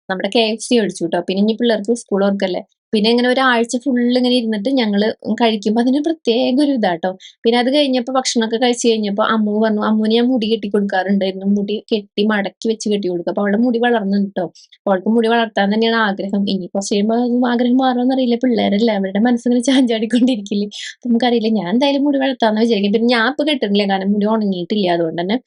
നമ്മുടെ KFC മേടിച്ചു കേട്ടോ. പിന്നെ ഇനി പിള്ളേർക്ക് സ്കൂൾ തുറക്കല്ലേ. പിന്നെ ഇങ്ങനെ ഒരാഴ്ച ഫുള്ള് ഇങ്ങനെ ഇരുന്നിട്ട് ഞങ്ങള് കഴിക്കുമ്പോൾ അതിന് പ്രത്യേക ഒരു ഇതാട്ടോ. പിന്നെ അത് കഴിഞ്ഞപ്പോൾ ഭക്ഷണമൊക്കെ കഴിച്ചു കഴിഞ്ഞപ്പോൾ അമ്മു പറഞ്ഞു, അമ്മുവിന് ഞാൻ മുടി കെട്ടി കൊടുക്കാറുണ്ടായിരുന്നു. മുടി കെട്ടി മടക്കി വെച്ച് കെട്ടി കൊടുക്കും. അപ്പൊ അവളുടെ മുടി വളർന്നുണ്ട് കേട്ടോ. അവൾക്ക് മുടി വളർത്താൻ തന്നെയാണ് ആഗ്രഹം. ഇനി കുറച്ച് കഴിയുമ്പോൾ ആഗ്രഹം മാറുമെന്ന് അറിയില്ല. പിള്ളേരല്ലേ, അവരുടെ മനസ്സിങ്ങനെ ചാഞ്ചാടിക്കൊണ്ടിരിക്കില്ലേ. അപ്പൊ നമുക്കറിയില്ല. ഞാൻ എന്തായാലും മുടി വളർത്താന്ന് വിചാരിക്കും. പിന്നെ ഞാൻ ഇപ്പൊ കെട്ടുന്നില്ല, കാരണം മുടി ഉണങ്ങിയിട്ടില്ല. അതുകൊണ്ട് തന്നെ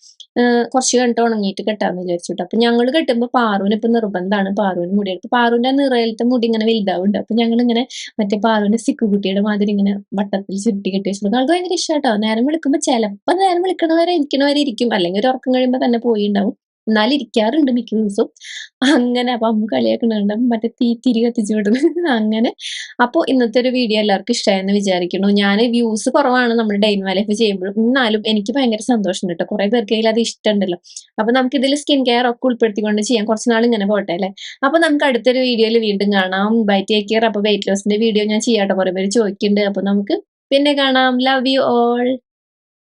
കുറച്ച് കണ്ടിട്ട് ഉണങ്ങിയിട്ട് കെട്ടാന്ന് വിചാരിച്ചിട്ട്. അപ്പൊ ഞങ്ങൾ കെട്ടുമ്പോൾ പാറുവിന് ഇപ്പൊ നിർബന്ധമാണ് പാറുവിന് മുടി എടുത്ത്. പാറുവിന്റെ നിറയിലത്തെ മുടി ഇങ്ങനെ വലുതാവുണ്ട്. അപ്പൊ ഞങ്ങൾ ഇങ്ങനെ മറ്റേ പാറുവിന്റെ സിക്കുകുട്ടിയുടെ മാതിരി ഇങ്ങനെ വട്ടത്തിൽ ചുരുട്ടി കെട്ടി വെച്ചിട്ടുണ്ട്. ആൾക്ക് ഭയങ്കര ഇഷ്ടാട്ടോ. നേരം വിളിക്കുമ്പോ ചിലപ്പോ നേരം വിളിക്കണവരെ ഇരിക്കും, അല്ലെങ്കിൽ ഒരു ഉറക്കം കഴിയുമ്പോ തന്നെ പോയിണ്ടാവും. എന്നാലും ഇരിക്കാറുണ്ട് മിക്ക ദിവസവും. അങ്ങനെ അപ്പൊ അമ്മ കളിയാക്കുന്നുണ്ട്, മറ്റേ തിരി കത്തിച്ചു വിടുന്നത് അങ്ങനെ. അപ്പോൾ ഇന്നത്തെ ഒരു വീഡിയോ എല്ലാവർക്കും ഇഷ്ടമായെന്ന് വിചാരിക്കുന്നു. ഞാൻ വ്യൂസ് കുറവാണ് നമ്മുടെ ഡേ ഇൻ മൈ ലൈഫ് ചെയ്യുമ്പോഴും, എന്നാലും എനിക്ക് ഭയങ്കര സന്തോഷം കേട്ടോ. കുറെ പേർക്ക് അത് ഇഷ്ടമുണ്ടല്ലോ. അപ്പൊ നമുക്ക് ഇതിൽ സ്കിൻ കെയർ ഒക്കെ ഉൾപ്പെടുത്തിക്കൊണ്ട് ചെയ്യാം. കുറച്ച് നാൾ ഇങ്ങനെ പോട്ടെ അല്ലേ. അപ്പൊ നമുക്ക് അടുത്തൊരു വീഡിയോയിൽ വീണ്ടും കാണാം. Bye, take care. അപ്പൊ വെയിറ്റ് ലോസിന്റെ വീഡിയോ ഞാൻ ചെയ്യാട്ടോ, കുറെ പേര് ചോദിക്കുന്നുണ്ട്. അപ്പൊ നമുക്ക് പിന്നെ കാണാം. Love you all.